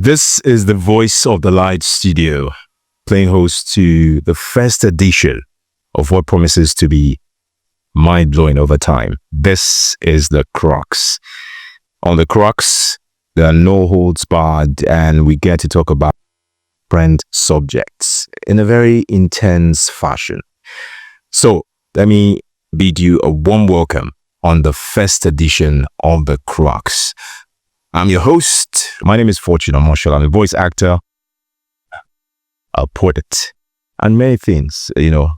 This is the Voice of the Light studio, playing host to the first edition of what promises to be mind-blowing over time. This is the CRUX. On the CRUX, there are no holds barred, and we get to talk about different subjects in a very intense fashion. So, let me bid you a warm welcome on the first edition of the CRUX. I'm your host. My name is Fortune Marshall. I'm a voice actor, a poet, and many things,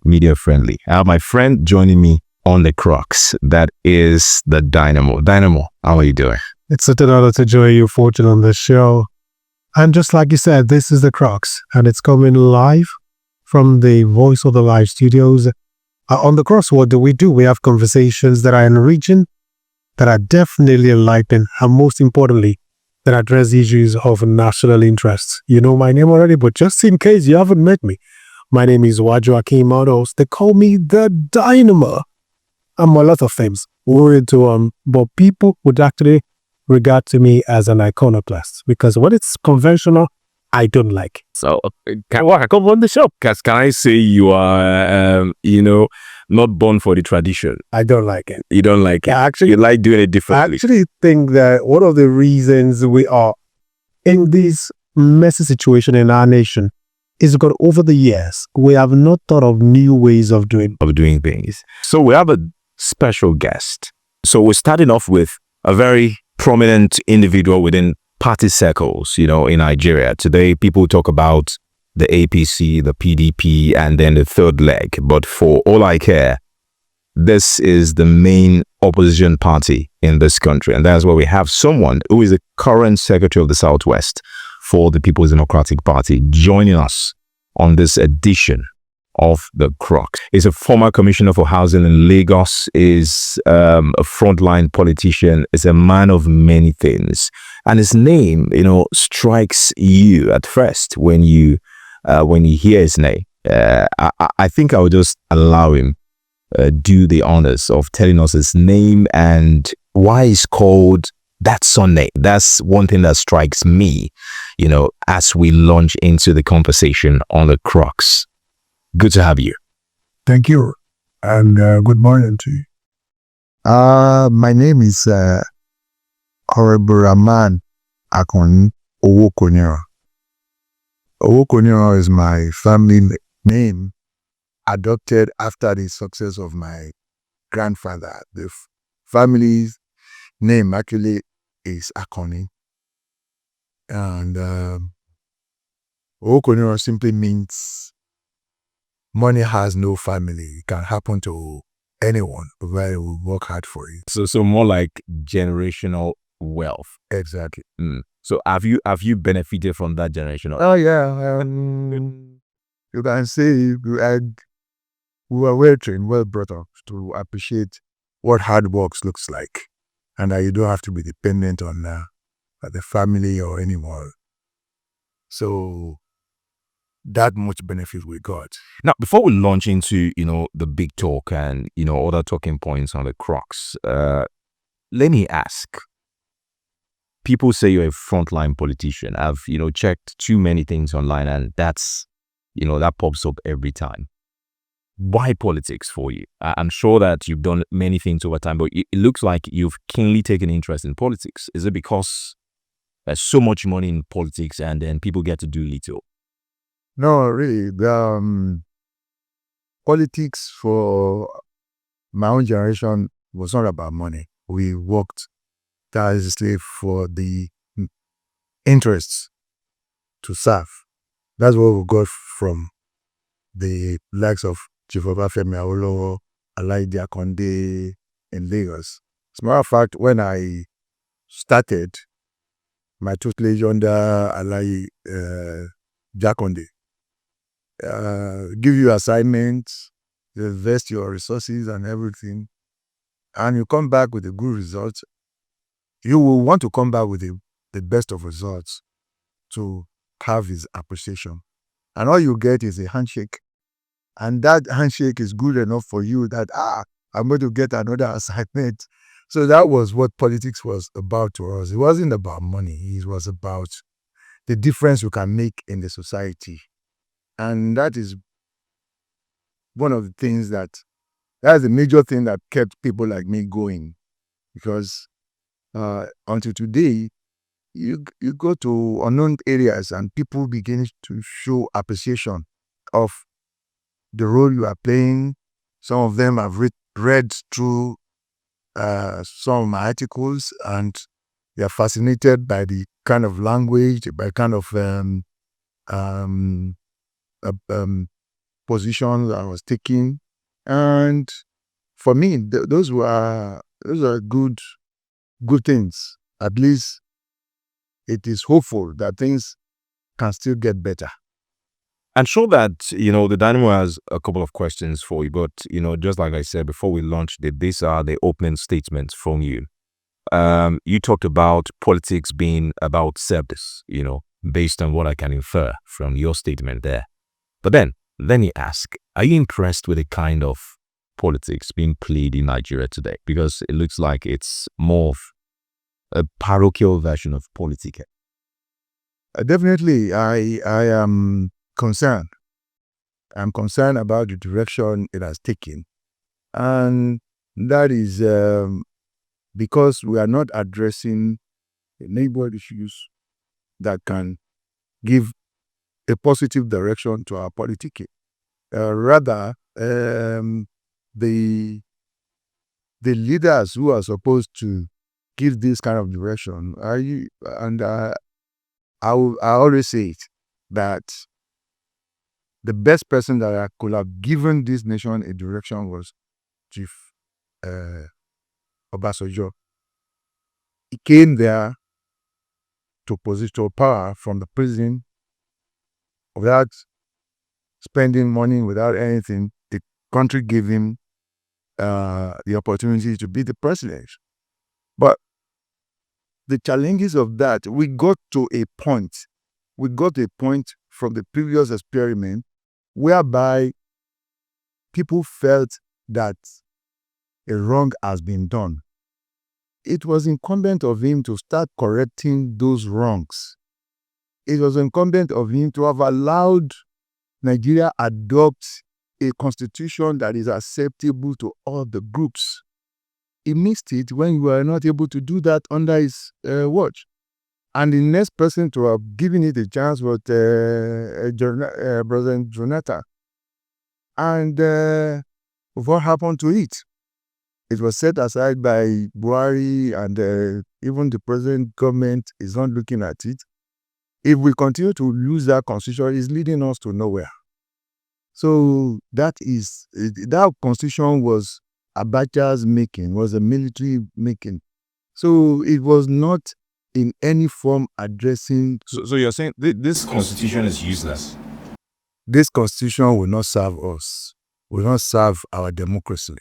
media friendly. I have my friend joining me on the CRUX. That is the Dynamo. Dynamo, how are you doing? It's an honor to join you, Fortune, on the show. And just like you said, this is the CRUX, and it's coming live from the Voice of the Light studios. On the CRUX, what do? We have conversations that are enriching, that are definitely enlightening, and most importantly, that address issues of national interest. You know my name already, but just in case you haven't met me, my name is Owokoniran. They call me the Dynamo. I'm a lot of things, but people would actually regard to me as an iconoclast, because when it's conventional, I don't like. So, come on the show. Can I say you are, not born for the tradition? I don't like it. You don't like it? Actually, you like doing it differently? I actually think that one of the reasons we are in this messy situation in our nation is because over the years, we have not thought of new ways of doing things. So we have a special guest. So we're starting off with a very prominent individual within party circles, in Nigeria. Today, people talk about the APC, the PDP, and then the third leg. But for all I care, this is the main opposition party in this country. And that's why we have someone who is the current Secretary of the Southwest for the People's Democratic Party joining us on this edition of the CRUX. He's a former commissioner for housing in Lagos, is a frontline politician, is a man of many things. And his name, strikes you at first when you hear his name. I think I would just allow him do the honors of telling us his name and why he's called that Sunday. That's one thing that strikes me, as we launch into the conversation on the CRUX. Good to have you. Thank you. And good morning to you. My name is Honorable Rahman Akon Owokoniran. Owokoniran is my family name, adopted after the success of my grandfather. The family's name actually is Akoni. And Owokoniran simply means money has no family. It can happen to anyone, provided we work hard for it. So more like generational wealth. Exactly. So have you benefited from that generational? Oh yeah, you can say we were well trained, well brought up to appreciate what hard work looks like, and that you don't have to be dependent on the family or anyone. So that much benefit we got. Now, before we launch into, the big talk and, other talking points on the CRUX, let me ask. People say you're a frontline politician. I've, checked too many things online, and that's, that pops up every time. Why politics for you? I'm sure that you've done many things over time, but it looks like you've keenly taken interest in politics. Is it because there's so much money in politics and then people get to do little? No, really. Politics for my own generation was not about money. We worked tirelessly for the interests to serve. That's what we got from the likes of Chief Obafemi Awolowo, Alaide Akonde in Lagos. As a matter of fact, when I started my tutelage under Alaide Akonde, give you assignments, invest your resources and everything, and you come back with a good result, you will want to come back with the best of results to have his appreciation. And all you get is a handshake. And that handshake is good enough for you that, I'm going to get another assignment. So that was what politics was about to us. It wasn't about money. It was about the difference we can make in the society. And that is one of the things that's the major thing that kept people like me going. Because until today, you go to unknown areas and people begin to show appreciation of the role you are playing. Some of them have read through some of my articles, and they are fascinated by the kind of language, by kind of positions I was taking. And for me, those are good things. At least it is hopeful that things can still get better. I'm sure that, the Dynamo has a couple of questions for you, but, just like I said, before we launched it, these are the opening statements from you. You talked about politics being about service, based on what I can infer from your statement there. But then you ask, are you impressed with the kind of politics being played in Nigeria today? Because it looks like it's more of a parochial version of politics. Definitely, I am concerned. I'm concerned about the direction it has taken. And that is because we are not addressing the neighborhood issues that can give a positive direction to our politics. Rather, the leaders who are supposed to give this kind of direction I always say it, that the best person that I could have given this nation a direction was Chief Obasanjo. He came there to position power from the prison without spending money, without anything. The country gave him the opportunity to be the president. But the challenges of that, we got to a point from the previous experiment whereby people felt that a wrong has been done. It was incumbent of him to start correcting those wrongs. It was incumbent of him to have allowed Nigeria adopt a constitution that is acceptable to all the groups. He missed it when we were not able to do that under his watch. And the next person to have given it a chance was President Jonathan. And what happened to it? It was set aside by Buhari, and even the present government is not looking at it. If we continue to use that constitution, it's leading us to nowhere. So that constitution was Abacha's making, was a military making. So it was not in any form addressing. So you're saying this constitution is useless? This constitution will not serve us, will not serve our democracy.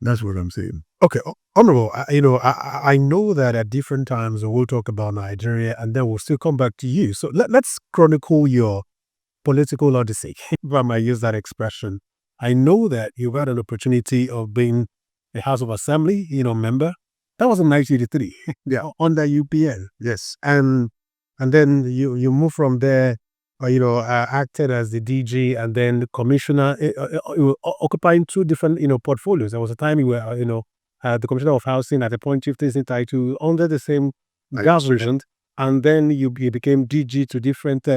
That's what I'm saying. Okay, Honorable, I know that at different times we'll talk about Nigeria and then we'll still come back to you. So let's chronicle your political odyssey, if I might use that expression. I know that you've had an opportunity of being a House of Assembly, member. That was in 1983. Yeah. Under UPN. Yes. And then you move from there, acted as the DG and then the commissioner, occupying two different, portfolios. There was a time you were, the commissioner of housing at a point chieftaincy entitled under the same government, and then you became DG to different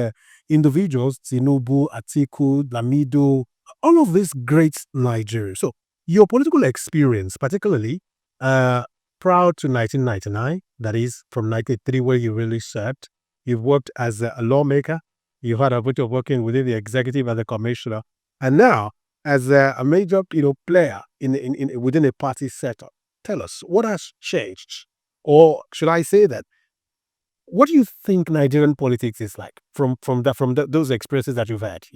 individuals, Tinubu, Atiku, Lamido, all of these great Nigerians. So your political experience, particularly prior to 1999, that is from 1993 where you really served, you've worked as a lawmaker, you've had a bit of working within the executive as a commissioner, and now as a major player within a party setup. Tell us, what has changed? Or should I say that, what do you think Nigerian politics is like from those experiences that you've had?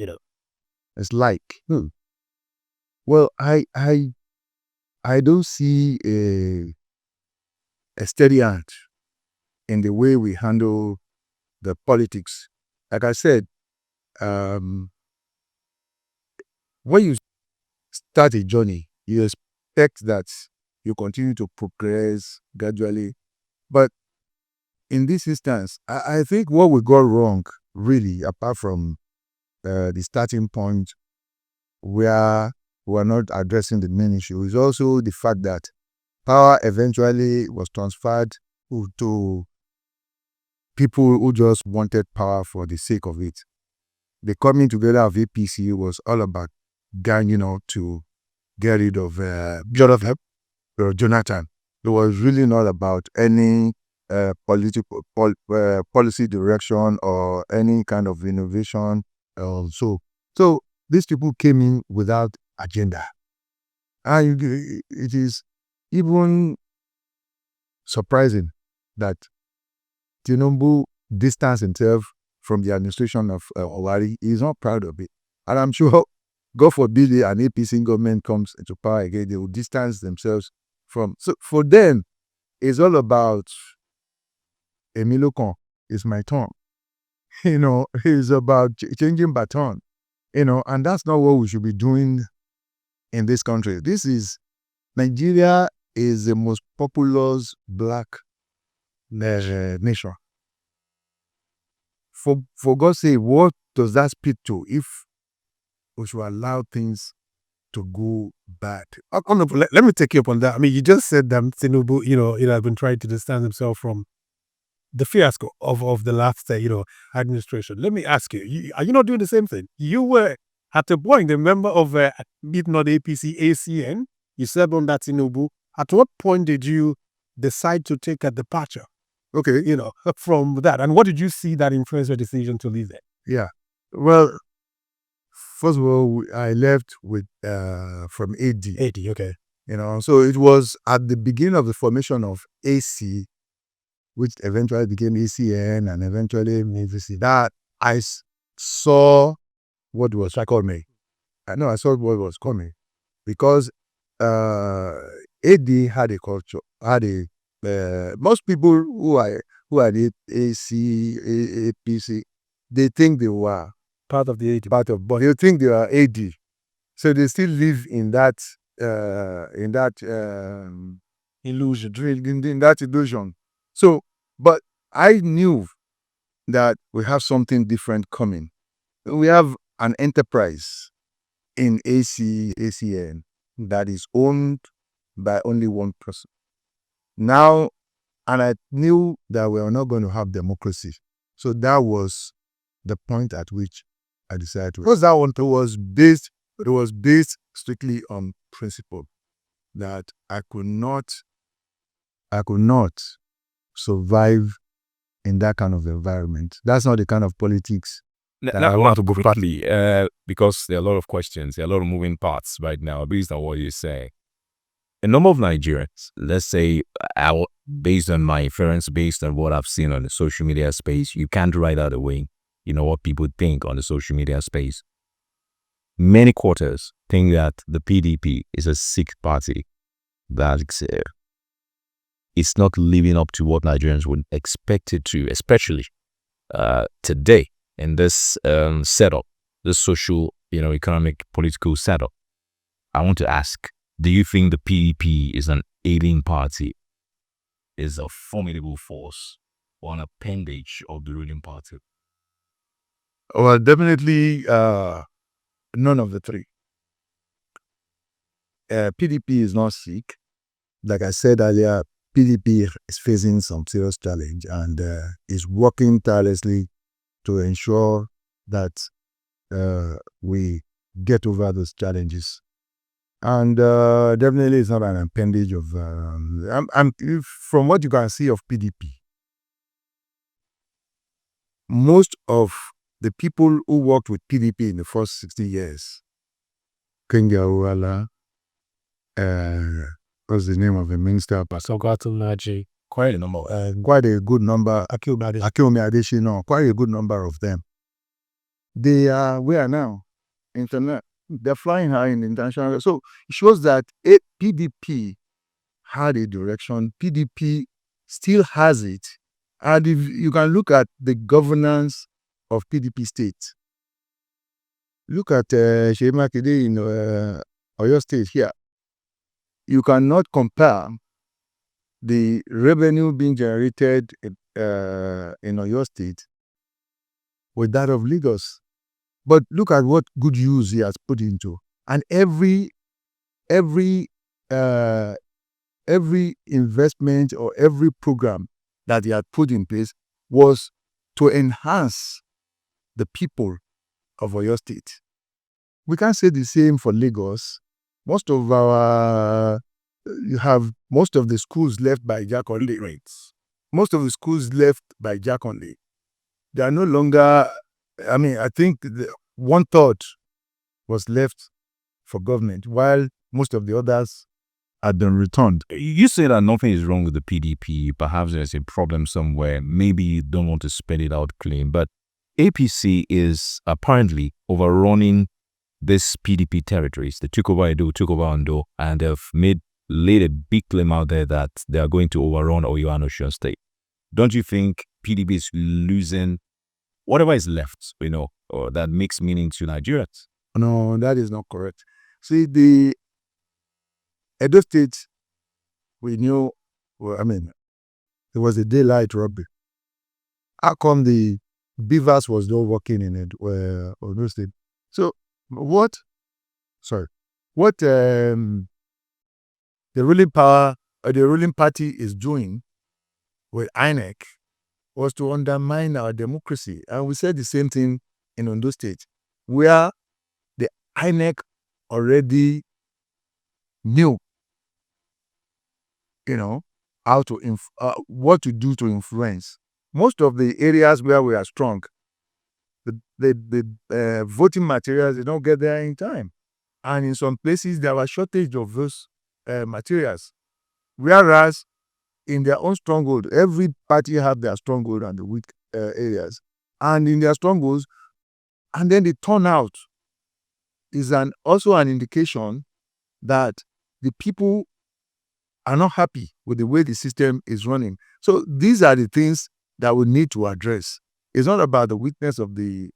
It's like, well, I don't see a steady hand in the way we handle the politics. Like I said, when you start a journey, you expect that you continue to progress gradually, but in this instance, I think what we got wrong, really, apart from the starting point where we are not addressing the main issue, is also the fact that power eventually was transferred to people who just wanted power for the sake of it. The coming together of APC was all about ganging out to get rid of Jonathan. It was really not about any policy direction or any kind of innovation. So these people came in without agenda. And it is even surprising that Tinubu distanced himself from the administration of Owari. He is not proud of it. And I'm sure, God forbid, an APC government comes into power again, they will distance themselves from. So for them, it's all about Emilokon, it's my turn. It's about changing baton. And that's not what we should be doing in this country. Nigeria is the most populous black nation. For God's sake, what does that speak to if we should allow things to go bad? Let me take you up on that. I mean, you just said that Tinubu, has been trying to distance himself from the fiasco of the last, administration. Let me ask you, are you not doing the same thing? You were at a point a member of not APC, ACN. You served on that Tinubu. At what point did you decide to take a departure? Okay, from that, and what did you see that influenced your decision to leave there? Yeah, well, first of all, I left with from AD. AD, okay. So it was at the beginning of the formation of AC, which eventually became ACN and eventually AVC, that I saw what was coming. I saw what was coming because AD had a culture, most people who are the AC, APC, they think they were part of the AD. But they think they are AD. So they still live in that illusion. In that illusion. So, but I knew that we have something different coming. We have an enterprise in ACN that is owned by only one person. Now, and I knew that we are not going to have democracy. So that was the point at which I decided to. Because that one was based strictly on principle that I could not survive in that kind of environment. That's not the kind of politics. Now I want to go quickly because there are a lot of questions, there are a lot of moving parts right now based on what you say. A number of Nigerians, let's say, based on my inference, based on what I've seen on the social media space, you can't write out away, what people think on the social media space. Many quarters think that the PDP is a sick party, that it's not living up to what Nigerians would expect it to, especially today in this setup, this social, economic, political setup. I want to ask, do you think the PDP is an ailing party, is a formidable force, or an appendage of the ruling party? Well, definitely none of the three. PDP is not sick. Like I said earlier, PDP is facing some serious challenge and is working tirelessly to ensure that we get over those challenges. And definitely it's not an appendage of, from what you can see of PDP, most of the people who worked with PDP in the first 60 years, Kenga Uwala, what's the name of the minister? Naji, Quite a number. Quite a good number. Akinwumi Adesina, quite a good number of them. They are where now? Internet. They're flying high in the international. So it shows that PDP had a direction. PDP still has it. And if you can look at the governance of PDP state, look at Seyi Makinde in Oyo State here. You cannot compare the revenue being generated in Oyo State with that of Lagos. But look at what good use he has put into. And every uh, investment or every program that he had put in place was to enhance the people of Oyo State. We can't say the same for Lagos. Most of the schools left by Jack Only. Most of the schools left by Jack Only. They are no longer, I think 1/3 was left for government, while most of the others had been returned. You say that nothing is wrong with the PDP. Perhaps there's a problem somewhere. Maybe you don't want to spell it out clean, but APC is apparently overrunning these PDP territories. They took over Edo, took over Ondo, and they've laid a big claim out there that they are going to overrun Oyo and Osun State. Don't you think PDP is losing whatever is left, or that makes meaning to Nigerians? No, that is not correct. See, the Edo State, we knew, it was a daylight robbery. How come the beavers was not working in Edo State? So what the ruling party is doing with INEC was to undermine our democracy. And we said the same thing in Ondo State, where the INEC already knew, how to what to do to influence. Most of the areas where we are strong, the voting materials, they don't get there in time. And in some places, there was shortage of those materials. Whereas in their own stronghold, every party have their stronghold and the weak areas. And in their strongholds, and then the turnout is also an indication that the people are not happy with the way the system is running. So these are the things that we need to address. It's not about the weakness of the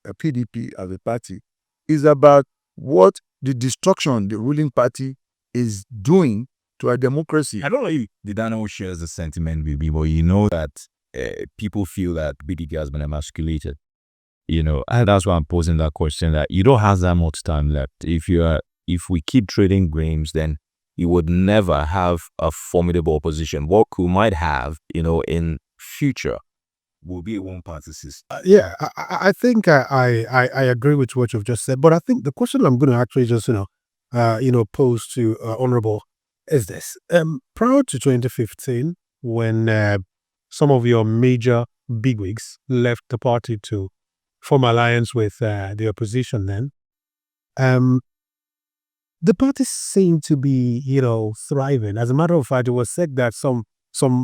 PDP as a party. It's about what the destruction the ruling party is doing to our democracy. I don't know if Didano shares the sentiment with me, but you know that people feel that PDP has been emasculated. And that's why I'm posing that question, that you don't have that much time left. If we keep trading games, then you would never have a formidable opposition. What we might have, in future will be a one-party system. I think I agree with what you've just said, but I think the question I'm going to actually just pose to Honorable is this: prior to 2015, when some of your major bigwigs left the party to form alliance with the opposition, then the party seemed to be thriving. As a matter of fact, it was said that some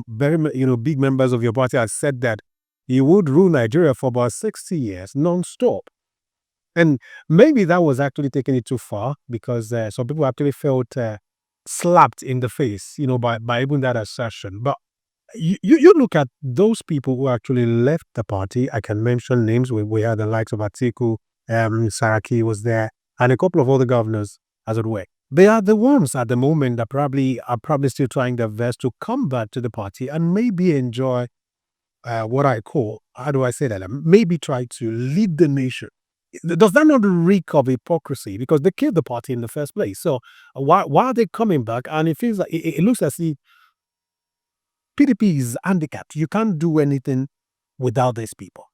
very big members of your party have said that you would rule Nigeria for about 60 years non-stop. And maybe that was actually taking it too far, because some people actually felt slapped in the face, by even that assertion. But you look at those people who actually left the party. I can mention names. We had the likes of Atiku, Saraki was there, and a couple of other governors, as it were. They are the ones at the moment that are probably still trying their best to come back to the party and maybe enjoy what I call, how do I say that? Maybe try to lead the nation. Does that not reek of hypocrisy? Because they killed the party in the first place. So why are they coming back? And it feels like it looks as if PDP is handicapped. You can't do anything without these people.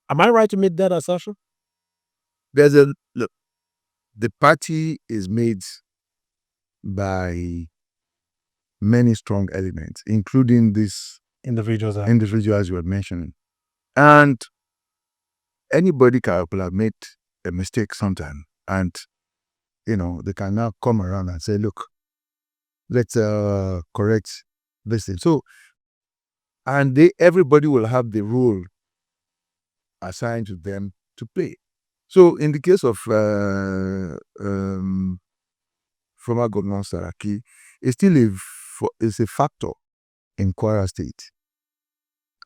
Am I right to make that assertion? Look, the party is made by many strong elements, including these individuals you were mentioning. And anybody could have made a mistake sometime. And, they can now come around and say, look, let's correct this thing. So, and everybody will have the role assigned to them to play. So, in the case of former Governor Saraki, it's still a factor in Kwara State.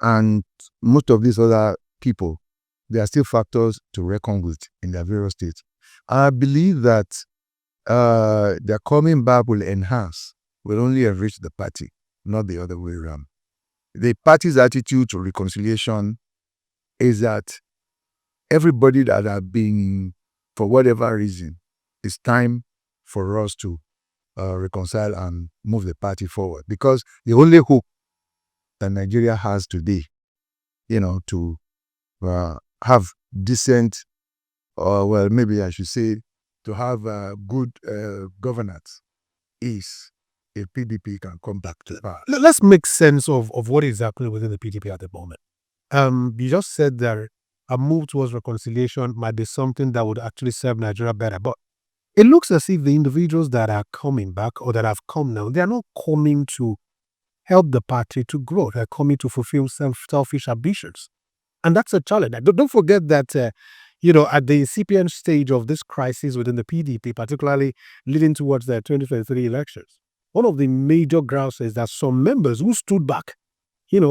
And most of these other people, they are still factors to reckon with in their various states. I believe that their coming back will only enrich the party, not the other way around. The party's attitude to reconciliation is that everybody that have been, for whatever reason, it's time for us to reconcile and move the party forward. Because the only hope that Nigeria has today, to have decent, or well, maybe I should say, to have good governance is if PDP can come back to power. Let's make sense of what is happening within the PDP at the moment. You just said that a move towards reconciliation might be something that would actually serve Nigeria better. But it looks as if the individuals that are coming back or that have come now, they are not coming to help the party to grow. They're coming to fulfill selfish ambitions. And that's a challenge. Don't forget that, at the incipient stage of this crisis within the PDP, particularly leading towards the 2023 elections, one of the major grounds is that some members who stood back,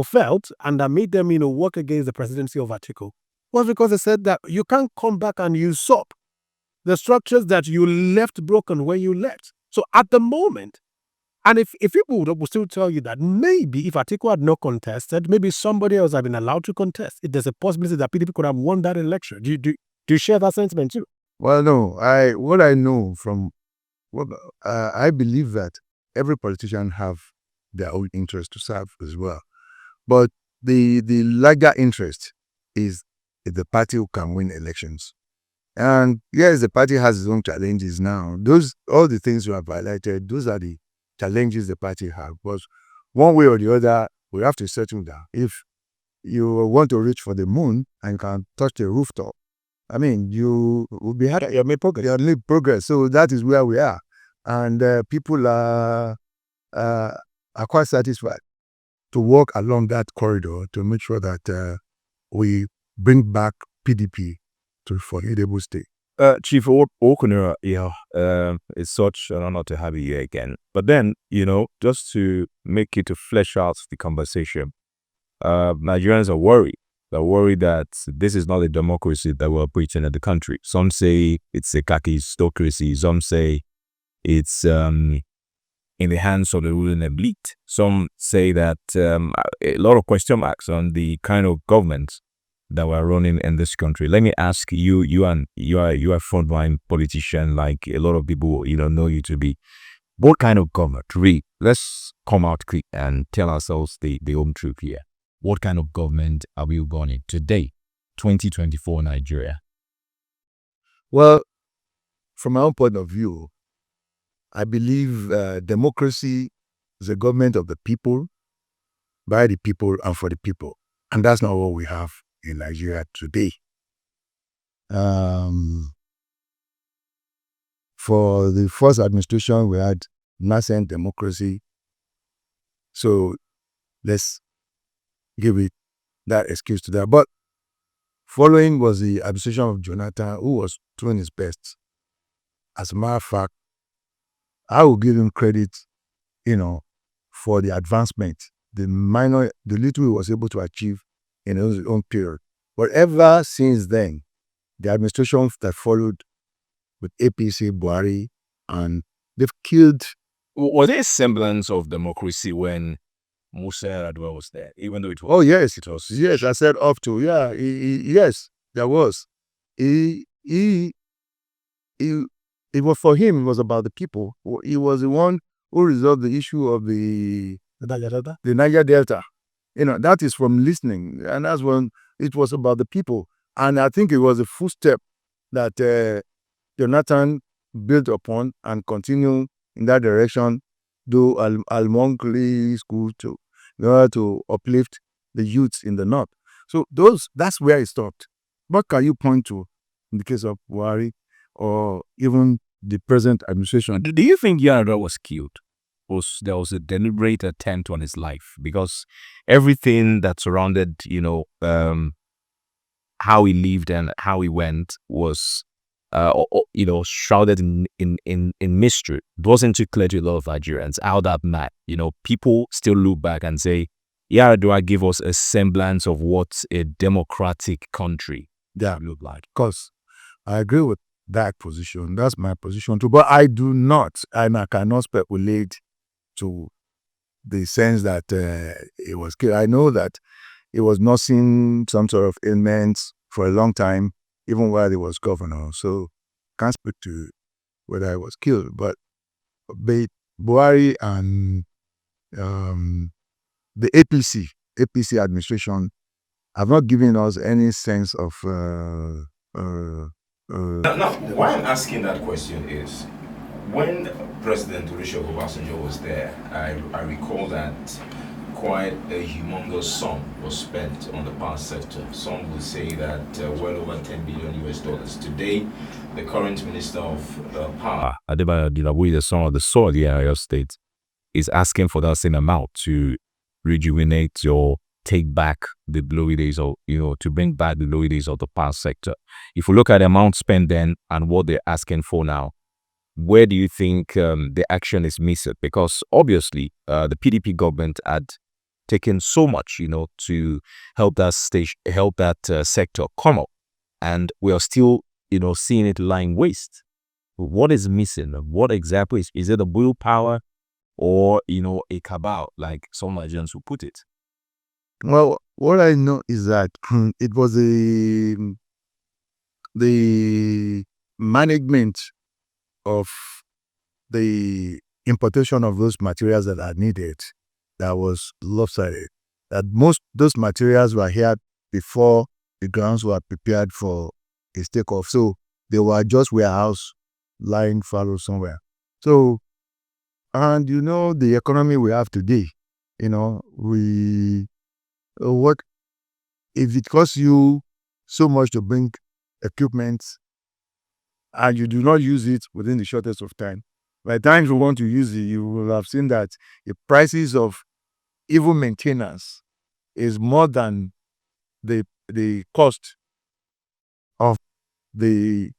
felt, and that made them, work against the presidency of Atiku, was because they said that you can't come back and usurp the structures that you left broken when you left. So at the moment, and if people would still tell you that maybe if Atiku had not contested, maybe somebody else had been allowed to contest, there's a possibility that PDP could have won that election. Do you share that sentiment too? Well, no. What I know from I believe that every politician have their own interest to serve as well. But the larger interest is the party who can win elections. And yes, the party has its own challenges now. All the things you have highlighted, those are the challenges the party have. But one way or the other, we have to settle down. If you want to reach for the moon and can touch the rooftop, I mean, you will be happy. You made progress. You made progress. So that is where we are. And people are quite satisfied to walk along that corridor to make sure that we bring back PDP to a formidable state. Chief Owokoniran, it's such an honor to have you here again. But then, just to make it to flesh out the conversation, Nigerians are worried. They're worried that this is not a democracy that we're preaching in the country. Some say it's a kakistocracy. Some say it's in the hands of the ruling elite. Some say that a lot of question marks on the kind of government that we're running in this country. Let me ask you, you are a frontline politician, like a lot of people know you to be. What kind of government? Really, let's come out quick and tell ourselves the home truth here. What kind of government are we running today, 2024 Nigeria? Well, from my own point of view, I believe democracy is a government of the people, by the people, and for the people. And that's not what we have in Nigeria today. For the first administration, we had nascent democracy. So let's give it that excuse to that. But following was the administration of Jonathan, who was doing his best. As a matter of fact, I will give him credit, for the advancement, the little he was able to achieve in his own period. But ever since then, the administration that followed with APC, Buhari, and they've killed. Was there a semblance of democracy when Musa Yar'Adua was there, even though it was? Oh, yes, it was. Yes, I said up to. Yeah, yes, there was. It was for him, it was about the people. He was the one who resolved the issue of the Niger Delta. That is from listening. And that's when it was about the people. And I think it was a full step that Jonathan built upon and continued in that direction, do Al-Monkli school too, in order to uplift the youths in the north. So that's where it stopped. What can you point to in the case of Buhari or even the present administration? Do you think Yar'Adua was killed? There was a deliberate attempt on his life? Because everything that surrounded, how he lived and how he went was, shrouded in mystery. It wasn't too clear to a lot of Nigerians how that man, people still look back and say, Yar'Adua gave us a semblance of what a democratic country looked like. Of course, I agree with that position. That's my position too. But I do not, and I cannot speculate to the sense that he was killed. I know that he was nursing some sort of ailments for a long time, even while he was governor. So can't speak to whether he was killed. But Buhari and the APC administration have not given us any sense of. Now, why I'm asking that question is, when President Olusegun Obasanjo was there, I recall that quite a humongous sum was spent on the power sector. Some would say that well over 10 billion US dollars. Today, the current Minister of Power, Adebayo Adilabuyi, the son of the soil, the area state, is asking for that same amount to rejuvenate or take back the glory days of, to bring back the glory days of the power sector. If we look at the amount spent then and what they're asking for now, where do you think the action is missing? Because obviously the PDP government had taken so much, to help that sector come up, and we are still, seeing it lying waste. What is missing? What exactly is it? A willpower or a cabal, like some Nigerians who put it? Well, what I know is that it was the management of the importation of those materials that are needed that was lopsided. That most those materials were here before the grounds were prepared for a takeoff. So they were just warehouse lying fallow somewhere. So, and the economy we have today, what if it costs you so much to bring equipment and you do not use it within the shortest of time? By the time you want to use it, you will have seen that the prices of even maintenance is more than the cost of the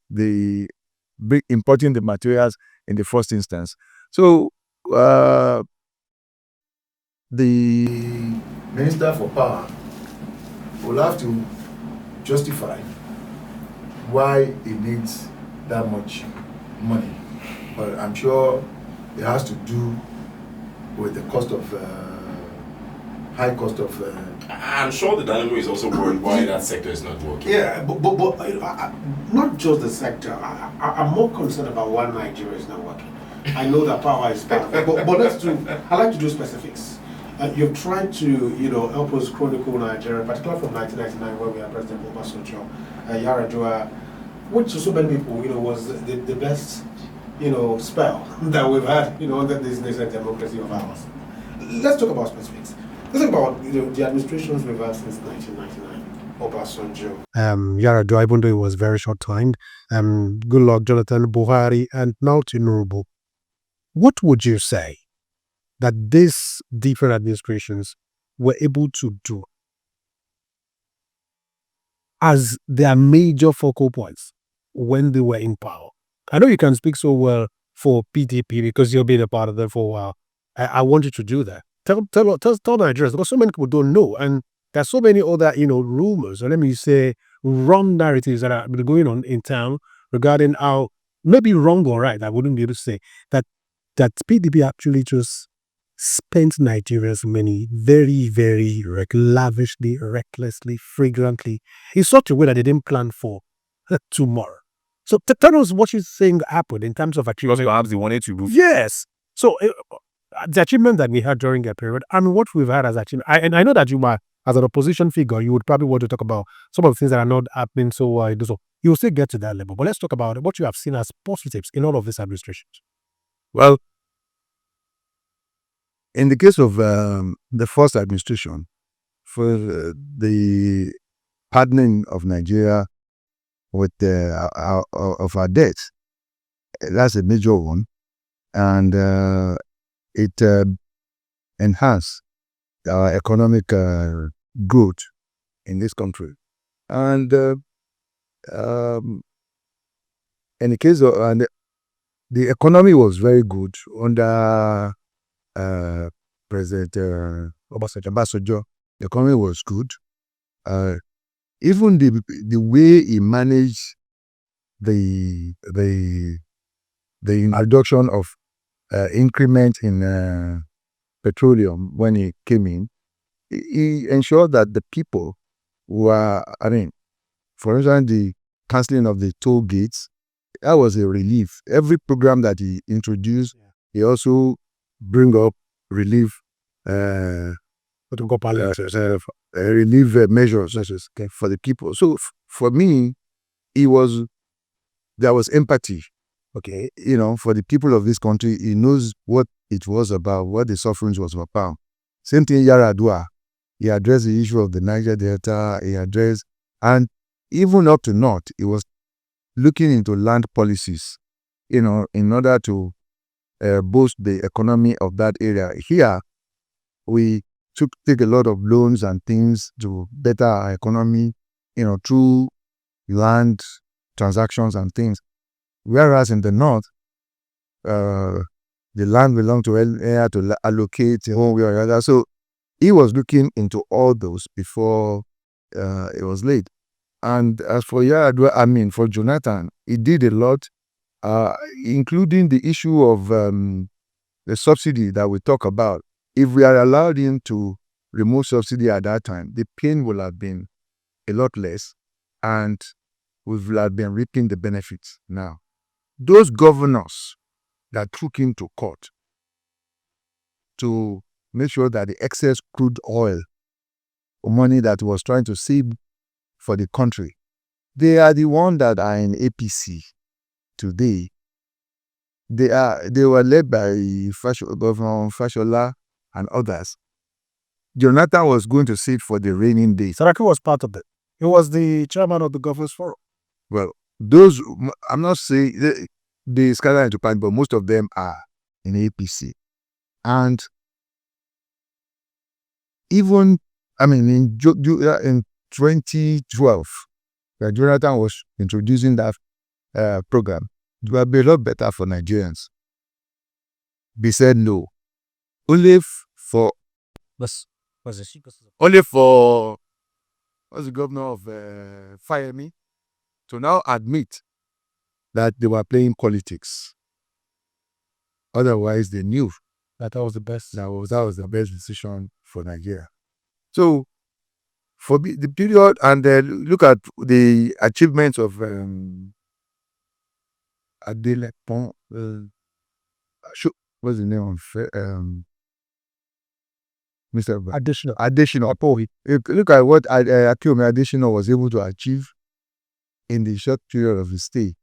importing the materials in the first instance. So the Minister for Power will have to justify why he needs that much money. But I'm sure it has to do with the cost of high cost of. I'm sure the dynamo is also worried why that sector is not working. Yeah, but not just the sector. I'm more concerned about why Nigeria is not working. I know that power is part of it, but I like to do specifics. You've tried to, help us chronicle Nigeria, particularly from 1999, where we had President Obasanjo, Yaradua, which to so many people, was the best, spell that we've had, under this nascent democracy of ours. Let's talk about specifics. Let's talk about, the administrations we've had since 1999. Obasanjo. Yaradua, even though it was very short time, Goodluck, Jonathan, Buhari, and now Tinubu. What would you say that these different administrations were able to do as their major focal points when they were in power? I know you can speak so well for PDP because you've been a part of them for a while. I want you to do that. Tell Nigerians, because so many people don't know, and there's so many other, rumors, or let me say, wrong narratives that are going on in town regarding how, maybe wrong or right, I wouldn't be able to say, that PDP actually just spent Nigeria's money very, very lavishly, recklessly, fragrantly, in such a way that they didn't plan for tomorrow. So tell us what you think happened in terms of achievement. Perhaps they wanted to move. Yes. So the achievement that we had during that period, and what we've had as achievement, and I know that you might, as an opposition figure, you would probably want to talk about some of the things that are not happening so wide. So you'll still get to that level. But let's talk about what you have seen as positives in all of these administrations. Well, in the case of the first administration, for the hardening of Nigeria with of our debts, that's a major one, and it enhanced our economic growth in this country. And in the case of the economy was very good under President Obasanjo. The economy was good. Even the way he managed the adoption of increment in petroleum when he came in, he ensured that the people were, for instance, the cancelling of the toll gates, that was a relief. Every program that he introduced, he also bring up relief relief measures for the people. So for me, there was empathy. Okay, for the people of this country, he knows what it was about, what the sufferings was about. Same thing, Yaradua. He addressed the issue of the Niger Delta. He addressed, and even up to north, he was looking into land policies, in order to boost the economy of that area. Here, we take a lot of loans and things to better our economy, through land transactions and things. Whereas in the north, the land belonged to area to allocate in one way or other. So he was looking into all those before it was late. And as for for Jonathan, he did a lot, including the issue of the subsidy that we talk about. If we had allowed him to remove subsidy at that time, the pain would have been a lot less, and we would have been reaping the benefits now. Those governors that took him to court to make sure that the excess crude oil or money that he was trying to save for the country, they are the ones that are in APC today. They were led by Governor Fashola and others. Jonathan was going to sit for the raining days. Saraki was part of it. He was the chairman of the Governors Forum. Well, those, I'm not saying they scatter into party, but most of them are in APC. And even, in 2012, when Jonathan was introducing that program, it would be a lot better for Nigerians. They said no. Only for what's the governor of Fayemi to now admit that they were playing politics. Otherwise, they knew that was the best. That was the best decision for Nigeria. So, for the period, and look at the achievements of Adelepon. What's the name of Mr. Additional. Look at what Akinwumi Additional was able to achieve in the short period of his stay,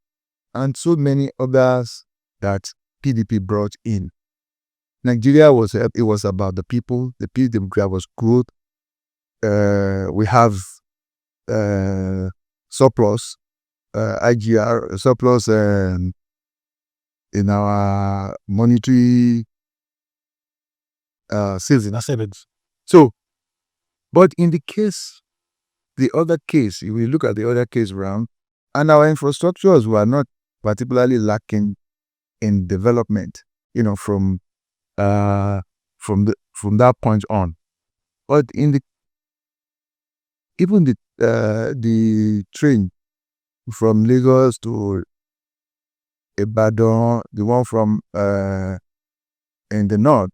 and so many others that PDP brought in. Nigeria was about the people. The PDP was growth. We have surplus, IGR surplus in our monetary savings. So, but in the other case, if we look at the other case round, and our infrastructures were not particularly lacking in development, from that point on. But even the train from Lagos to Ibadan, the one from in the north,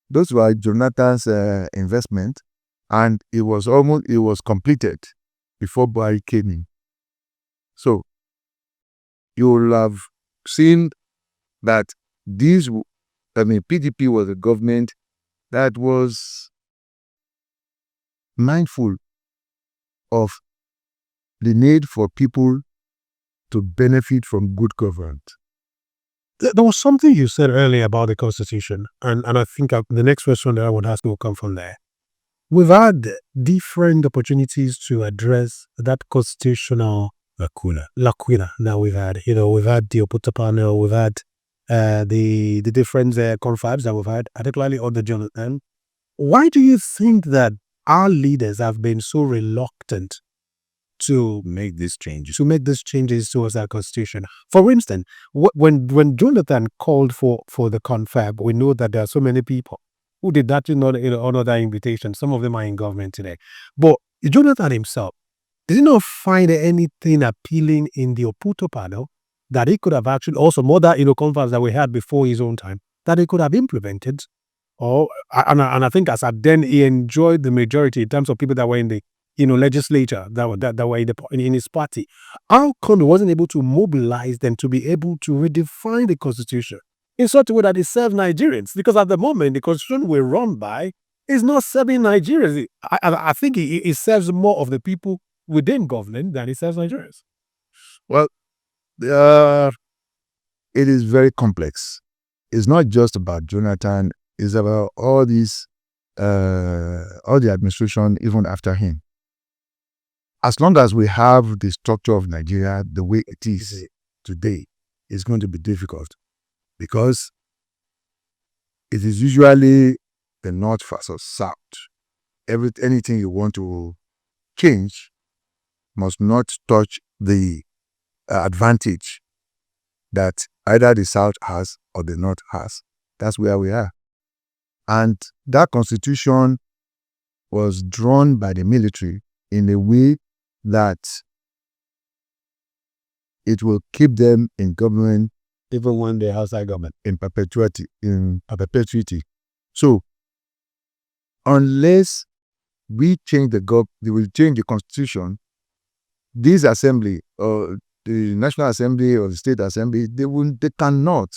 those were Jonathan's investment, and it was completed before Buhari came in. So you will have seen that PDP was a government that was mindful of the need for people to benefit from good government. There was something you said earlier about the Constitution, and I think the next question that I would ask will come from there. We've had different opportunities to address that constitutional lacuna that we've had. We've had the Oputa panel, we've had the different confabs that we've had, particularly on the Jonathan. Why do you think that our leaders have been so reluctant to make these changes towards our constitution? For instance, when Jonathan called for the confab, we know that there are so many people who did that honor that invitation. Some of them are in government today. But Jonathan himself, did he not find anything appealing in the Oputo panel that he could have actually, also more that confabs that we had before his own time, that he could have implemented And I think as at then he enjoyed the majority in terms of people that were in the legislature that were in his party. How come he wasn't able to mobilize them to be able to redefine the constitution in such a way that it serves Nigerians? Because at the moment, the constitution we're run by is not serving Nigerians. I think it serves more of the people within government than it serves Nigerians. Well, it is very complex. It's not just about Jonathan. It's about all these, all the administration even after him. As long as we have the structure of Nigeria the way it is today, it's going to be difficult because it is usually the North versus South. Anything you want to change must not touch the advantage that either the South has or the North has. That's where we are. And that constitution was drawn by the military in a way that it will keep them in government even when they outside government in perpetuity. So unless we change they will change the constitution, this assembly or the National Assembly or the State Assembly, they cannot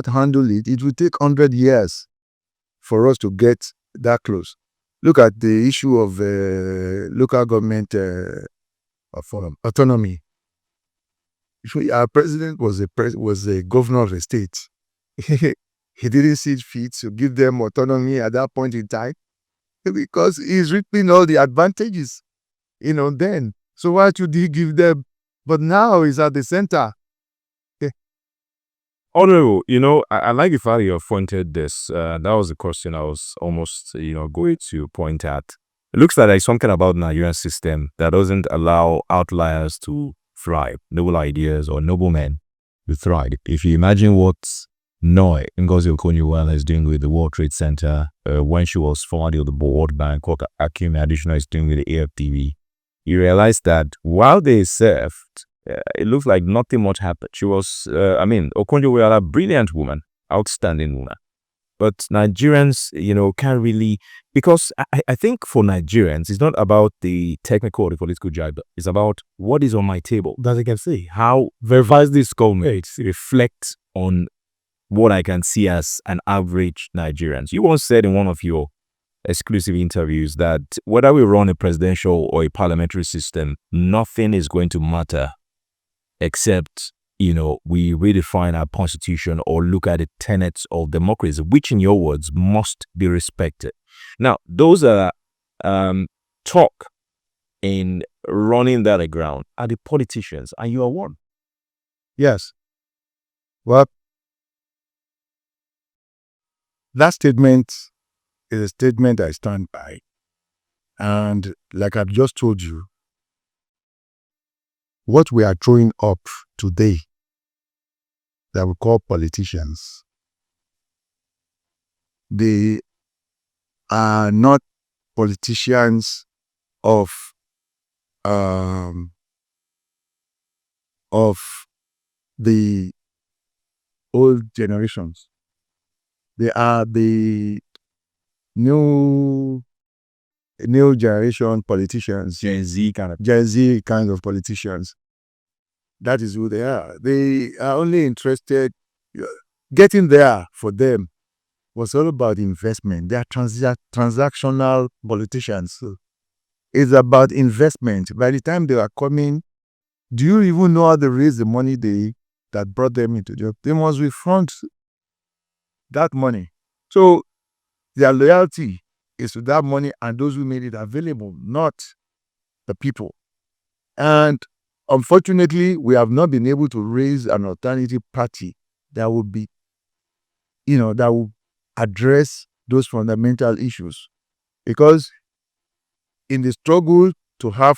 handle it. It will take 100 years for us to get that close. Look at the issue of local government autonomy. Our president was a governor of a state. He didn't see it fit to give them autonomy at that point in time because he's reaping all the advantages, then. So why should he give them? But now he's at the center. Honorable, I like the fact you pointed this. That was the question I was almost, going to point at. It looks like there's something about the Nigerian system that doesn't allow outliers to thrive, noble ideas or noblemen to thrive. If you imagine what Ngozi Owokoniran is doing with the World Trade Center, when she was formerly of the World Bank, what Akim Additional is doing with the AFTV, you realize that while they served, it looks like nothing much happened. She was, Owokoniran, a brilliant woman, outstanding woman. But Nigerians, can't really, because I think for Nigerians, it's not about the technical or the political jargon. It's about what is on my table. That I can see. How verifies this government reflects on what I can see as an average Nigerian. You once said in one of your exclusive interviews that whether we run a presidential or a parliamentary system, nothing is going to matter except, we redefine our constitution or look at the tenets of democracy, which in your words must be respected. Now, those are talk in running that ground are the politicians, and you are one. Yes. Well, that statement is a statement I stand by. And like I've just told you, what we are throwing up today that we call politicians, they are not politicians of the old generations. They are the new generation politicians, Gen Z kind of politicians. That is who they are. They are only interested. Getting there for them was all about investment. They are transactional politicians. So it's about investment. By the time they are coming, do you even know how they raise the money that brought them into the job? They must refund that money. So their loyalty is to that money and those who made it available, not the people. And unfortunately, we have not been able to raise an alternative party that would be, that will address those fundamental issues. Because in the struggle to have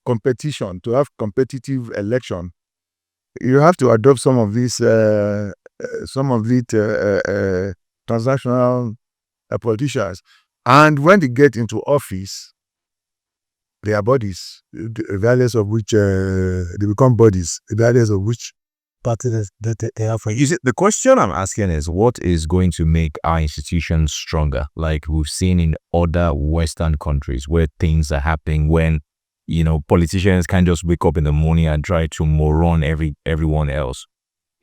competition, to have competitive election, you have to adopt some of these transactional politicians. And when they get into office, they are bodies, regardless of which, they become bodies, regardless of which parties that they have for you. You see, the question I'm asking is what is going to make our institutions stronger? Like we've seen in other Western countries where things are happening when, politicians can't just wake up in the morning and try to moron everyone else.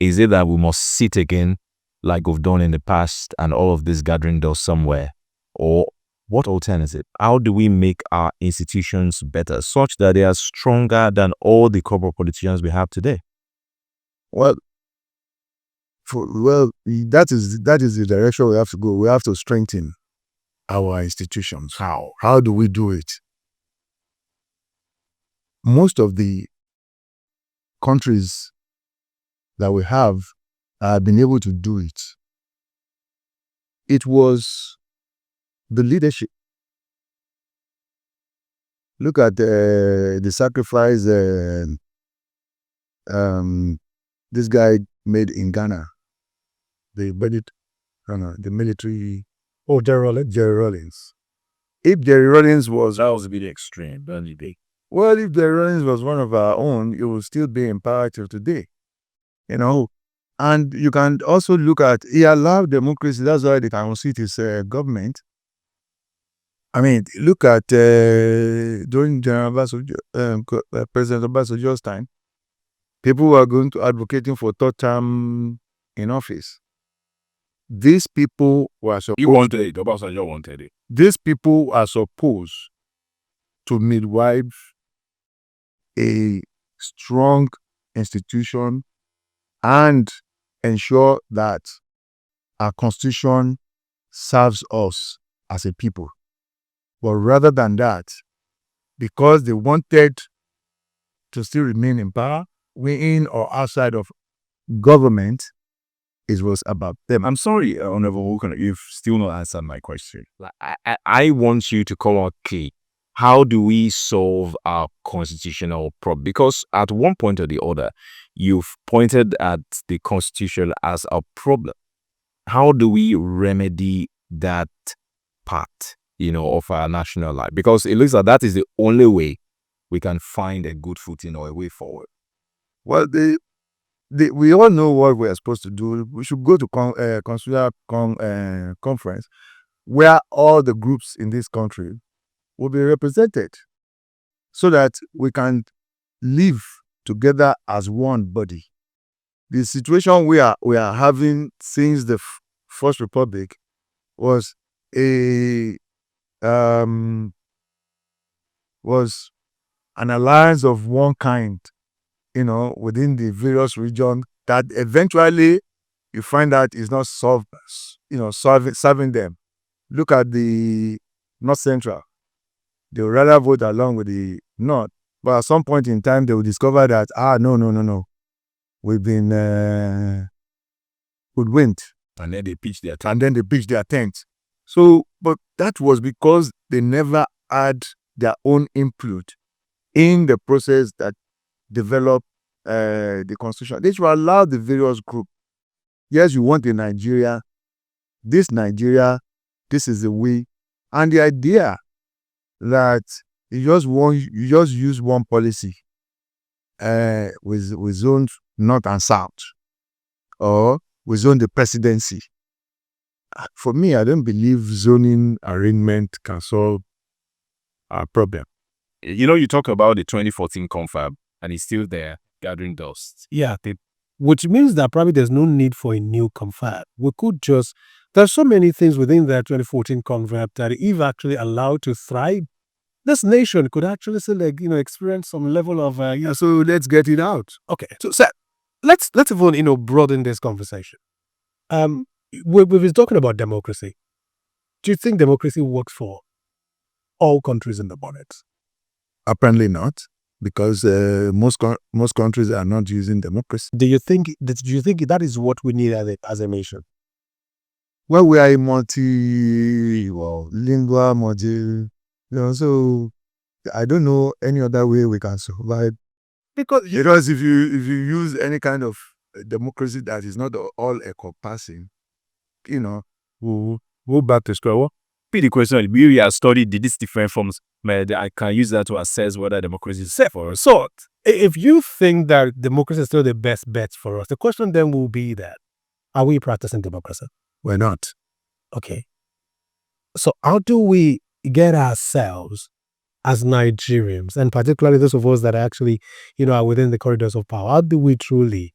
Is it that we must sit again like we've done in the past and all of this gathering does somewhere? Or what alternative? How do we make our institutions better such that they are stronger than all the corporate politicians we have today? Well, that is the direction we have to go. We have to strengthen our institutions. How? How do we do it? Most of the countries that we have been able to do it. It was the leadership. Look at the sacrifice this guy made in Ghana. The military. Oh, Jerry Rawlings. If Jerry Rawlings was... That was a bit extreme, don't you think? Well, if Jerry Rawlings was one of our own, it would still be in power till today. And you can also look at, he allowed democracy, that's why they can see his government. I mean, look at during President Obasanjo's time, people were going to advocating for third term in office. These people were supposed... You wanted it, Obasanjo wanted it. These people are supposed to midwife a strong institution and ensure that our constitution serves us as a people. But rather than that, because they wanted to still remain in power, within or outside of government, it was about them. I'm sorry, Honorable Owokoniran, you've still not answered my question. I want you to come out clear. How do we solve our constitutional problem? Because at one point or the other, you've pointed at the constitution as a problem. How do we remedy that part, of our national life? Because it looks like that is the only way we can find a good footing or a way forward. Well, we all know what we are supposed to do. We should go to constitutional conference where all the groups in this country will be represented so that we can live together as one body. The situation we are having since the First Republic was was an alliance of one kind, within the various regions that eventually you find out is not serving them. Look at the North Central. They would rather vote along with the North, but at some point in time they will discover that no, we've been hoodwinked. And then they pitch their tent. So, but that was because they never had their own input in the process that developed the constitution. They should allow the various groups. Yes, you want a Nigeria. This is the way. And the idea that you just use one policy with zone north and south, or with zone the presidency. For me, I don't believe zoning arrangement can solve our problem. You talk about the 2014 confab and it's still there gathering dust. Yeah, which means that probably there's no need for a new confab. We could there's so many things within that 2014 confab that if actually allowed to thrive, this nation could actually still experience some level of so let's get it out. Okay, so sir, let's even broaden this conversation. We've been talking about democracy. Do you think democracy works for all countries in the bonnet? Apparently not, because most countries are not using democracy. Do you think that is what we need as a nation? Well, we are a multilingual, so I don't know any other way we can survive. Because if you use any kind of democracy that is not all encompassing, we'll go back to square one. The question, we have studied these different forms, but I can use that to assess whether democracy is safe or assault. if you think that democracy is still the best bet for us, the question then will be that, are we practicing democracy? We're not. Okay. So how do we get ourselves as Nigerians, and particularly those of us that actually, are within the corridors of power, how do we truly,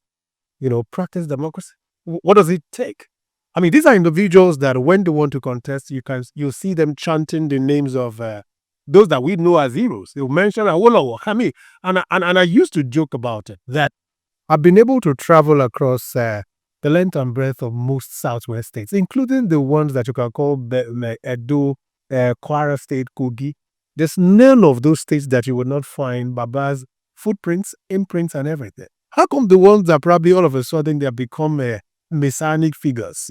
practice democracy? What does it take? I mean, these are individuals that when they want to contest, you see them chanting the names of those that we know as heroes. They'll mention Awolowo, Hami, and I used to joke about it, that I've been able to travel across the length and breadth of most Southwest states, including the ones that you can call Edo, Kwara State, Kogi. There's none of those states that you would not find Baba's footprints, imprints, and everything. How come the ones that probably all of a sudden they have become messianic figures,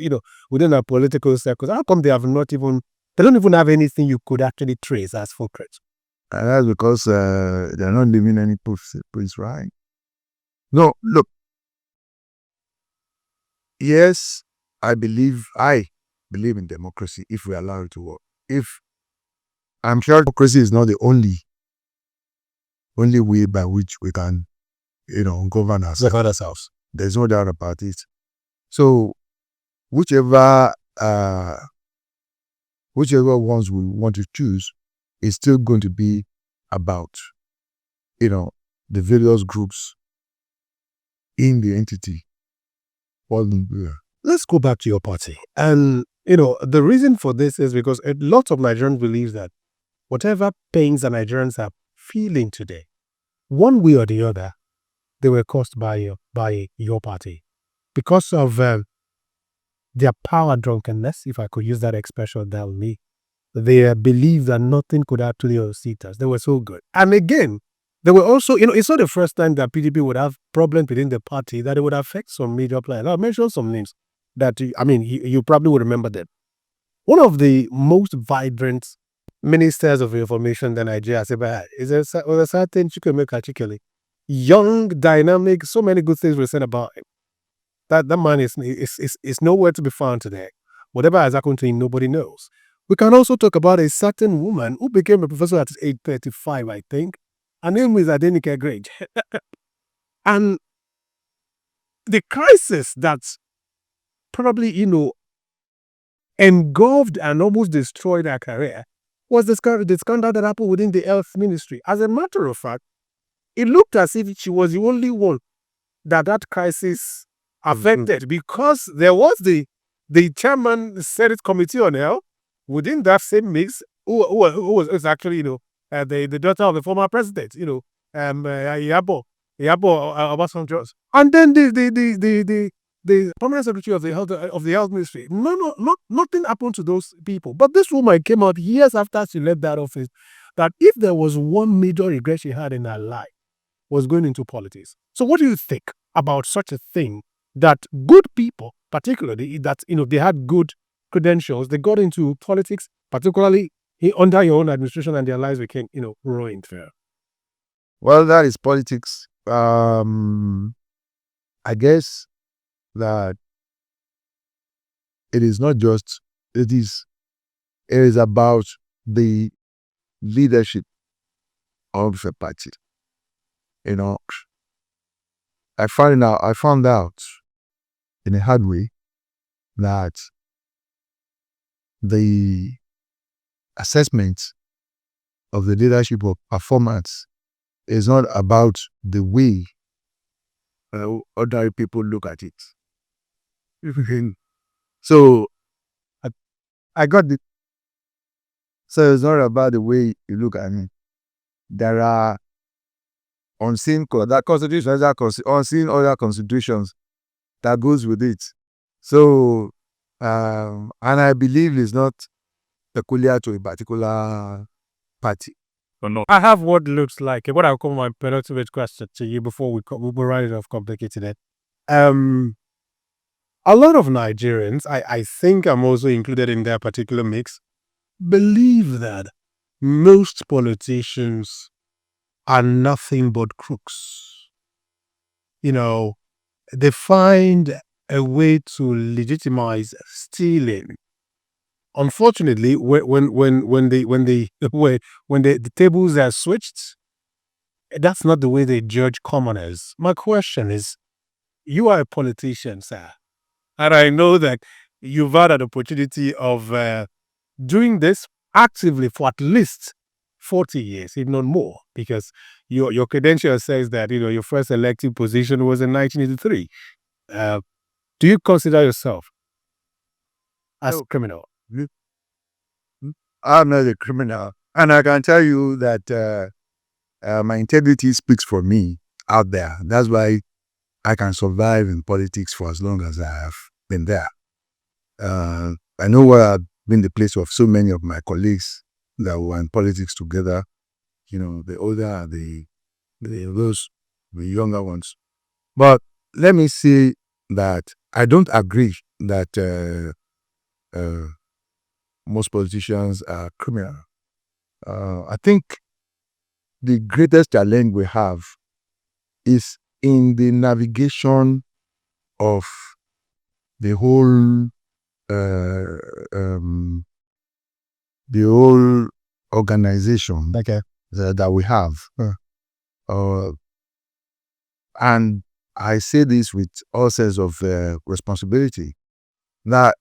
within our political circles? How come they don't even have anything you could actually trace as footprints? And that's because they're not leaving any footprints, right? No, look. Yes, I believe in democracy if we allow it to work. I'm sure democracy is not the only way by which we can, govern ourselves. There's no doubt about it. So whichever ones we want to choose is still going to be about, the various groups in the entity. Let's go back to your party. And, the reason for this is because a lot of Nigerians believe that whatever pains the Nigerians are feeling today, one way or the other, they were caused by your party. Because of their power drunkenness, if I could use that expression, that would be, they believed that nothing could actually unseat us. They were so good. And again, they were also, it's not the first time that PDP would have problems within the party that it would affect some major players. I'll mention some names that, you probably would remember them. One of the most vibrant ministers of information that Nigeria has ever had is a certain Chukwuemeka Chikele. Young, dynamic, so many good things were said about him. That man is nowhere to be found today. Whatever has happened to him, nobody knows. We can also talk about a certain woman who became a professor at age 35, I think. Her name is Adenike Great. And the crisis that probably, engulfed and almost destroyed her career was the scandal that happened within the health ministry. As a matter of fact, it looked as if she was the only one that crisis affected, because there was the chairman Senate Committee on Health within that same mix who was actually, the daughter of the former president, Iyabo Obasanjo. And then the permanent secretary of the health ministry. Nothing happened to those people. But this woman came out years after she left that office that if there was one major regret she had in her life, was going into politics. So what do you think about such a thing, that good people, particularly that, they had good credentials, they got into politics, particularly under your own administration, and their lives became, ruined? Well, that is politics. I guess that it is not just, it is about the leadership of the party. I found out in a hard way that the assessment of the leadership of performance is not about the way ordinary people look at it. So I got it. So it's not about the way you look at me. There are unseen other constitutions that goes with it. So, and I believe it's not peculiar to a particular party. Or not. I have what looks like what I'll call my penultimate question to you before we run it off complicated it. A lot of Nigerians, I think I'm also included in their particular mix, believe that most politicians are nothing but crooks. They find a way to legitimize stealing. Unfortunately, when the tables are switched, that's not the way they judge commoners. My question is, you are a politician, sir, and I know that you've had an opportunity of doing this actively for at least 40 years, if not more, because your credential says that your first elected position was in 1983. Do you consider yourself as No. criminal? I'm not a criminal, and I can tell you that my integrity speaks for me out there. That's why I can survive in politics for as long as I have been there. I know where I've been the place of so many of my colleagues that were in politics together. The older, those the younger ones. But let me say that I don't agree that most politicians are criminal. I think the greatest challenge we have is in the navigation of the whole organization that we have. And I say this with all sense of responsibility, that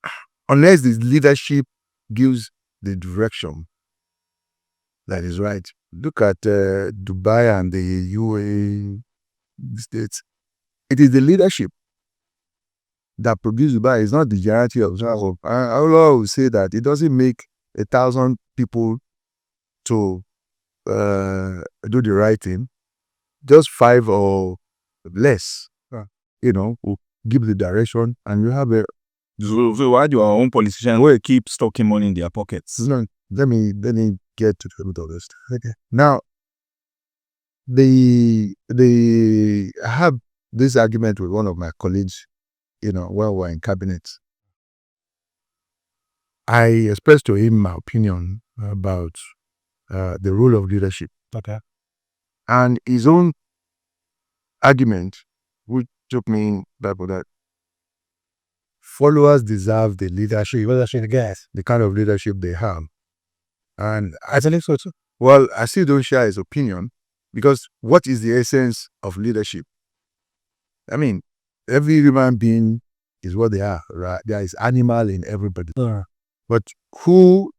unless the leadership gives the direction that is right. Look at Dubai and the UAE states. It is the leadership that produces Dubai. It's not the generality of travel. I will always say that it doesn't make 1,000 people to do the right thing. Just 5 or less, will give the direction, and you have a. So why do our own politicians will keep stocking money in their pockets? No, let me get to the root of this. Okay. Now, I have this argument with one of my colleagues, while we're in cabinet. I expressed to him my opinion about the role of leadership. Okay. And his own argument, which took me back with that, followers deserve the leadership, the kind of leadership they have. And I think so too. Well, I still don't share his opinion, because what is the essence of leadership? I mean, every human being is what they are, right? There is animal in everybody. But who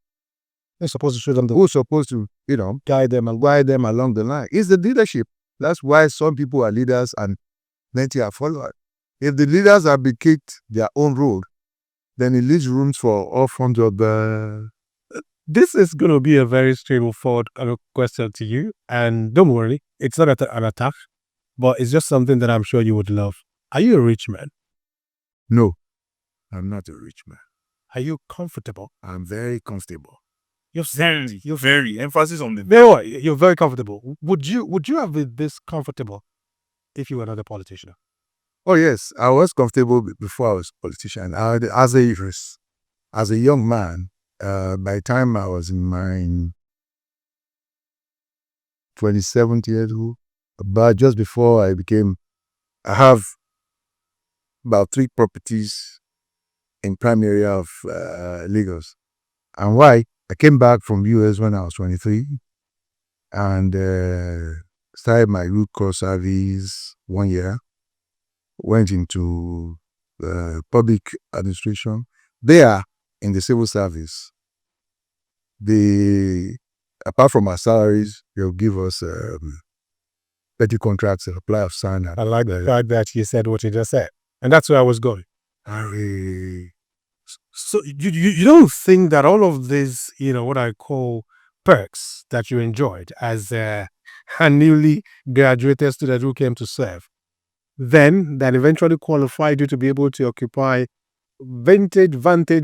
is supposed to show them who's supposed to, guide them along the line? Is the leadership. That's why some people are leaders and plenty are followers. If the leaders have kicked their own road, then it leaves rooms for all forms of the. This is going to be a very straightforward question to you. And don't worry, it's not an attack, but it's just something that I'm sure you would love. Are you a rich man? No, I'm not a rich man. Are you comfortable? I'm very comfortable. You're very emphasis on the. You're very comfortable. Would you have been this comfortable if you were not a politician? Oh yes, I was comfortable before I was a politician. As a young man, by the time I was in my 27th year old, but just before I have about 3 properties in prime area of Lagos. And why? I came back from US when I was 23 and started my root cause service 1 year. Went into public administration. There, in the civil service, apart from our salaries, they'll give us petty contracts, a supply of sand. I like the fact that you said what you just said. And that's where I was going. So you don't think that all of these, what I call perks that you enjoyed as a newly graduated student who came to serve, then that eventually qualified you to be able to occupy vantage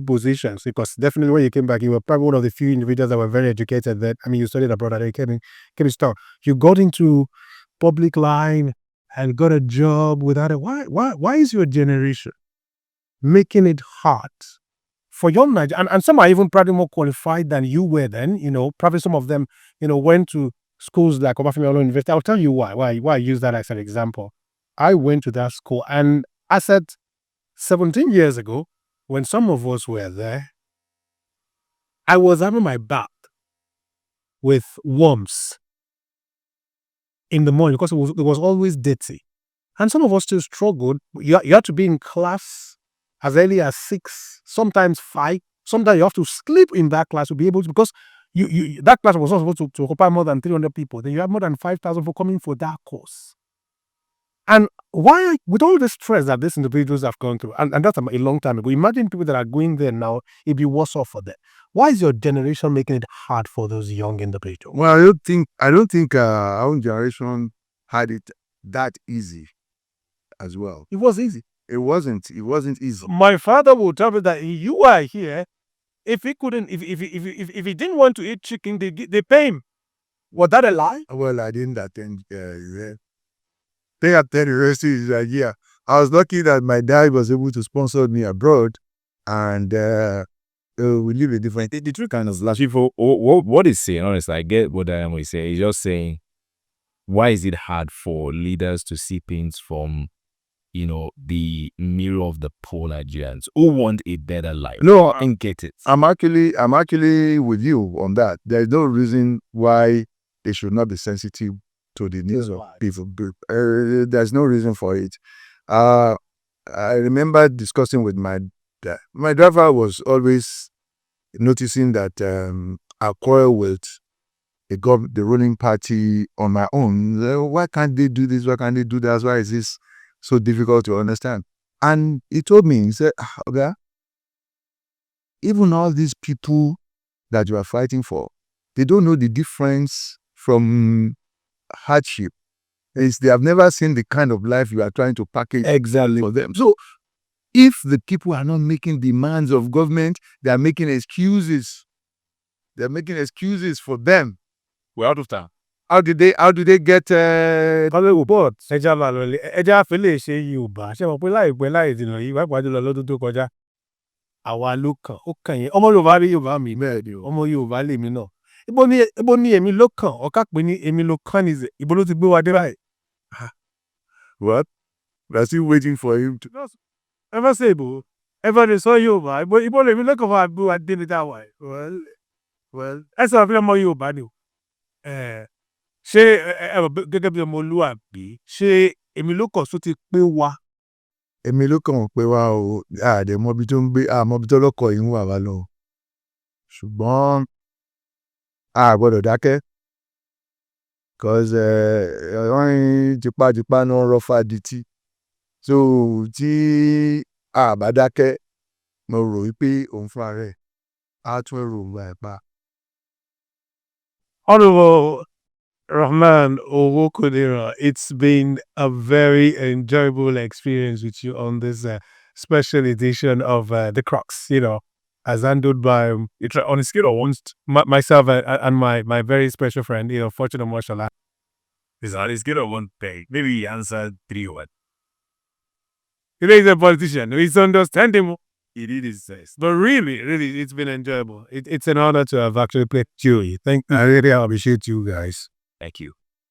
positions? Because definitely when you came back, you were probably one of the few individuals that were very educated. That you studied abroad, and you came in start. You got into public line and got a job without it. Why is your generation making it hard for young Nigerians? And some are even probably more qualified than you were then. Probably some of them, went to schools like Obafemi University. I'll tell you why I use that as an example. I went to that school, and I said 17 years ago, when some of us were there, I was having my bath with worms in the morning because it was always dirty. And some of us still struggled. You had to be in class as early as 6, sometimes 5. Sometimes you have to sleep in that class to be able to, because that class was not supposed to occupy more than 300 people. Then you have more than 5,000 for coming for that course. And why, with all the stress that these individuals have gone through, and that's a long time ago, imagine people that are going there now, it'd be worse off for them. Why is your generation making it hard for those young individuals? Well, I don't think our own generation had it that easy as well. It was easy. It wasn't easy. My father will tell me that you are here. If he couldn't, if he didn't want to eat chicken, they pay him. Was that a lie? Well, I didn't attend there. Thing at the university is that, yeah, I was lucky that my dad was able to sponsor me abroad, and we live a different. The truth kind of last people. What he's saying, honestly, I get what he's saying. He's just saying, why is it hard for leaders to see things from, the mirror of the poor Nigerians who want a better life? No, and get it. I'm actually with you on that. There's no reason why they should not be sensitive to the needs of people. There's no reason for it. I remember discussing with my dad. My driver was always noticing that I quarrel with the ruling party on my own. Why can't they do this? Why can't they do that? Why is this so difficult to understand? And he told me, he said, okay, even all these people that you are fighting for, they don't know the difference from hardship. They have never seen the kind of life you are trying to package Exactly. for them. So if the people are not making demands of government, they are making excuses. They're making excuses for them. We're out of time. How do they get But ẹja fẹlẹ ṣe Yorùbá ṣe mọ̀ pé láìpẹ́ láì jìnnà yìí wá pàdé lọ lọ́dún tó kọjá àwa ló kàn ó kàn yẹn ọmọ Yorùbá rí Yorùbá mi ọmọ Yorùbá lèmi náà ibo ni èmi ló kàn ọ̀ká pé ní èmi ló kàn ní ibo ló ti gbé wa dé báyìí. What? We're still waiting for him to. ẹ fẹ́ ṣe ìbò ẹ fẹ́ lè sọ Yorùbá ibo lèmi ló kàn fún àbí wa dé ní táwa ẹ̀. ẹ sọ̀rọ̀ fún ọmọ Yorùbá ni o. Ṣé gẹ́gẹ́ bí ọmọlúwàbí ṣé èmi ló kàn tó ti pé wa. Èmi ló kàn pé wá o, àdè mọbi tó ń gbé, àmọbi tó lọ́kọ̀ yìí ń wà wá lọ. Ṣùgbọ́n a gbọ́dọ̀ dákẹ́. Because wọ́n ní tipátipá náà rọ́fà dìtì. So tí a bá dákẹ́, mo rò wípé òun fúnra rẹ̀ á tún èrò òun ẹ̀ pa. Honorable Rahman Owokoniran, it's been a very enjoyable experience with you on this special edition of the CRUX, as handled by, on a scale of 1, myself and my very special friend, Fortune Mashallah. It's on a scale of 1 pay. Maybe he answered 3 or what. He is a politician. He's understandable. He did his best. But really, it's been enjoyable. It's an honor to have actually played you. I really appreciate you guys. Thank you.